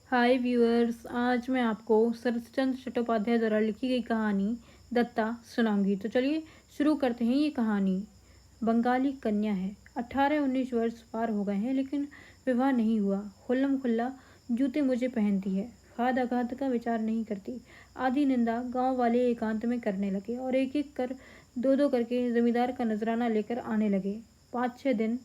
हाय viewers, आज मैं आपको शरतचंद्र चट्टोपाध्याय द्वारा लिखी गई कहानी दत्ता सुनाऊंगी। तो चलिए शुरू करते हैं। ये कहानी बंगाली कन्या है। 18-19 वर्ष पार हो गए हैं लेकिन विवाह नहीं हुआ। खुल्लम खुल्ला जूते मुझे पहनती है। खाद आघात का विचार नहीं करती। आधी निंदा गांव वाले एकांत में करने लगे और एक एक कर दो दो करके जमींदार का नजराना लेकर आने लगे। 5-6 दिन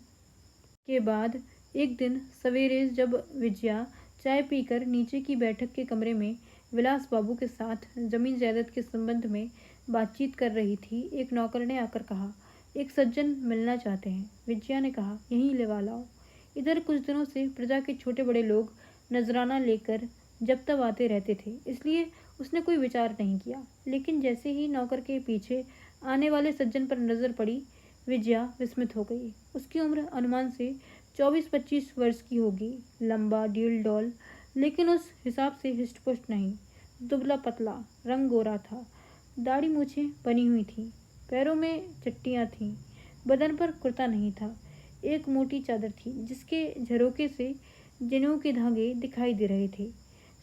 के बाद एक दिन सवेरे जब विजया चाय पीकर नीचे की बैठक के कमरे में विलास बाबू के साथ जमीन जायदाद के संबंध में बातचीत कर रही थी, एक नौकर ने आकर कहा, एक सज्जन मिलना चाहते हैं। विजया ने कहा, यहीं लेवा लाओ। इधर कुछ दिनों से प्रजा के छोटे बड़े लोग नजराना लेकर जब तब आते रहते थे, इसलिए उसने कोई विचार नहीं किया। लेकिन जैसे ही नौकर के पीछे आने वाले सज्जन पर नजर पड़ी, विजया विस्मित हो गई। उसकी उम्र अनुमान से 24-25 वर्ष की होगी। लंबा डील डॉल, लेकिन उस हिसाब से हिष्टपुष्ट नहीं। दुबला पतला, रंग गोरा था। दाढ़ी मूछें बनी हुई थी। पैरों में चट्टियाँ थीं। बदन पर कुर्ता नहीं था। एक मोटी चादर थी जिसके झरोके से जनेऊ के धागे दिखाई दे रहे थे।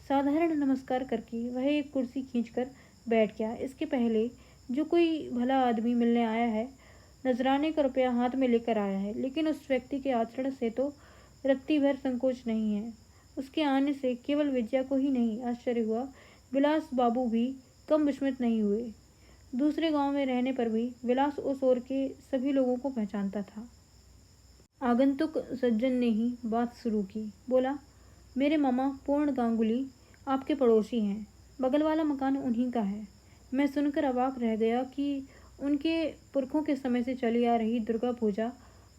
साधारण नमस्कार करके वह एक कुर्सी खींचकर बैठ गया। इसके पहले जो कोई भला आदमी मिलने आया है, नजराने का रुपया हाथ में लेकर आया है, लेकिन उस व्यक्ति के आचरण से तो रत्ती भर संकोच नहीं है। उसके आने से केवल विजया को ही नहीं आश्चर्य हुआ, विलास बाबू भी कम विस्मित नहीं हुए। दूसरे गांव में रहने पर भी विलास उस ओर के सभी लोगों को पहचानता था। आगंतुक सज्जन ने ही बात शुरू की। बोला, मेरे मामा पूर्ण गांगुली आपके पड़ोसी हैं। बगल वाला मकान उन्हीं का है। मैं सुनकर अवाक रह गया कि उनके पुरखों के समय से चली आ रही दुर्गा पूजा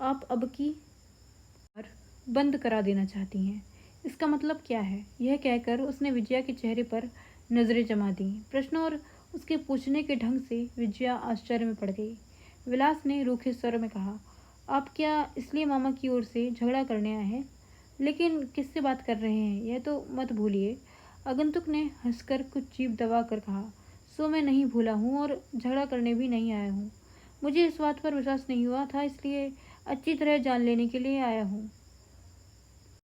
आप अब की बार बंद करा देना चाहती हैं। इसका मतलब क्या है? यह कहकर उसने विजया के चेहरे पर नजरें जमा दी। प्रश्न और उसके पूछने के ढंग से विजया आश्चर्य में पड़ गई। विलास ने रूखे स्वर में कहा, आप क्या इसलिए मामा की ओर से झगड़ा करने आए हैं? लेकिन किससे बात कर रहे हैं यह तो मत भूलिए। आगंतुक ने हंसकर कुछ जीभ दबा कर कहा, सो मैं नहीं भूला हूँ और झगड़ा करने भी नहीं आया हूँ। मुझे इस बात पर विश्वास नहीं हुआ था, इसलिए अच्छी तरह जान लेने के लिए आया हूँ।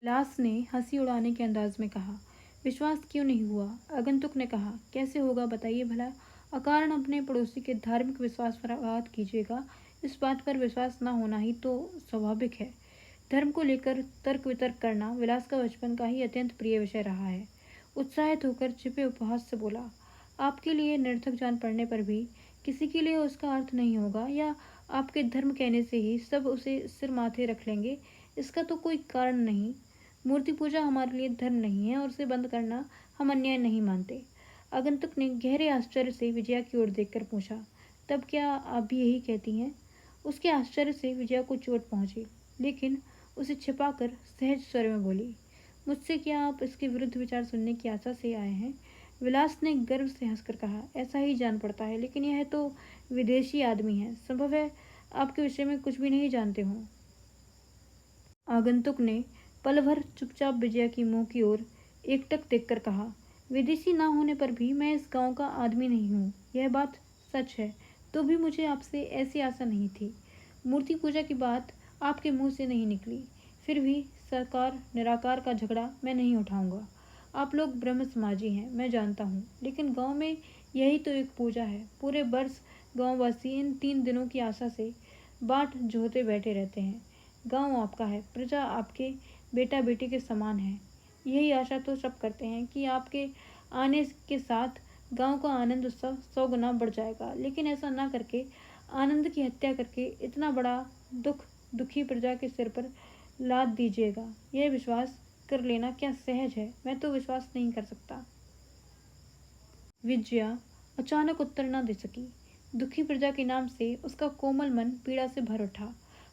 विलास ने हंसी उड़ाने के अंदाज में कहा, विश्वास क्यों नहीं हुआ? आगंतुक ने कहा, कैसे होगा बताइए भला। अकारण अपने पड़ोसी के धार्मिक विश्वास पर आघात कीजिएगा, इस बात पर विश्वास न होना ही तो स्वाभाविक है। धर्म को लेकर तर्क वितर्क करना विलास का बचपन का ही अत्यंत प्रिय विषय रहा है। उत्साहित होकर छिपे उपहास से बोला, आपके लिए निरर्थक जान पड़ने पर भी किसी के लिए उसका अर्थ नहीं होगा, या आपके धर्म कहने से ही सब उसे सिर माथे रख लेंगे, इसका तो कोई कारण नहीं। मूर्ति पूजा हमारे लिए धर्म नहीं है और उसे बंद करना हम अन्याय नहीं मानते। आगंतुक ने गहरे आश्चर्य से विजया की ओर देखकर पूछा, तब क्या आप भी यही कहती हैं? उसके आश्चर्य से विजया को चोट पहुंची, लेकिन उसे छिपाकर सहज स्वर में बोली, मुझसे क्या आप इसके विरुद्ध विचार सुनने की आशा से आए हैं? विलास ने गर्व से हंसकर कहा, ऐसा ही जान पड़ता है, लेकिन यह तो विदेशी आदमी है, संभव है आपके विषय में कुछ भी नहीं जानते हों। आगंतुक ने पल भर चुपचाप विजया की मुंह की ओर एकटक देखकर कहा, विदेशी ना होने पर भी मैं इस गांव का आदमी नहीं हूँ, यह बात सच है। तो भी मुझे आपसे ऐसी आशा नहीं थी। मूर्ति पूजा की बात आपके मुंह से नहीं निकली। फिर भी सरकार निराकार का झगड़ा मैं नहीं उठाऊंगा। आप लोग ब्रह्म समाजी हैं, मैं जानता हूँ, लेकिन गांव में यही तो एक पूजा है। पूरे वर्ष गांववासी इन 3 दिनों की आशा से बाट जोहते बैठे रहते हैं। गांव आपका है, प्रजा आपके बेटा बेटी के समान है। यही आशा तो सब करते हैं कि आपके आने के साथ गांव का आनंद उत्सव 100 गुना बढ़ जाएगा, लेकिन ऐसा ना करके आनंद की हत्या करके इतना बड़ा दुख दुखी प्रजा के सिर पर लाद दीजिएगा, यह विश्वास कर लेना क्या सहज है? मैं तो विश्वास नहीं कर सकता। विजया अचानक उत्तर न दे सकी। दुखी प्रजा के नाम से उसका कोमल मन पीड़ा से भर उठा।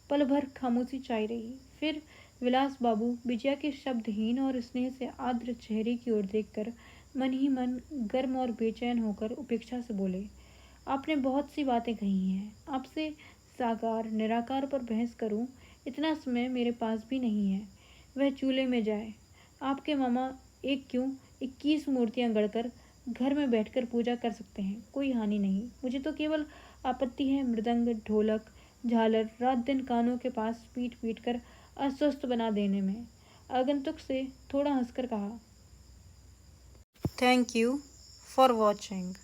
पल भर खामोशी छाई रही। फिर विलास बाबू विजया के शब्दहीन और स्नेह से आर्द्र चेहरे की ओर देखकर मन ही मन गर्म और बेचैन होकर उपेक्षा से बोले, आपने बहुत सी बातें कही हैं। आपसे साकार निराकार पर बहस करूं, इतना समय मेरे पास भी नहीं है। वह चूल्हे में जाए। आपके मामा एक क्यों 21 मूर्तियां गढ़कर घर में बैठकर पूजा कर सकते हैं, कोई हानि नहीं। मुझे तो केवल आपत्ति है मृदंग ढोलक झालर रात दिन कानों के पास पीट पीट कर अस्वस्थ बना देने में। आगंतुक से थोड़ा हंसकर कहा, Thank you for watching.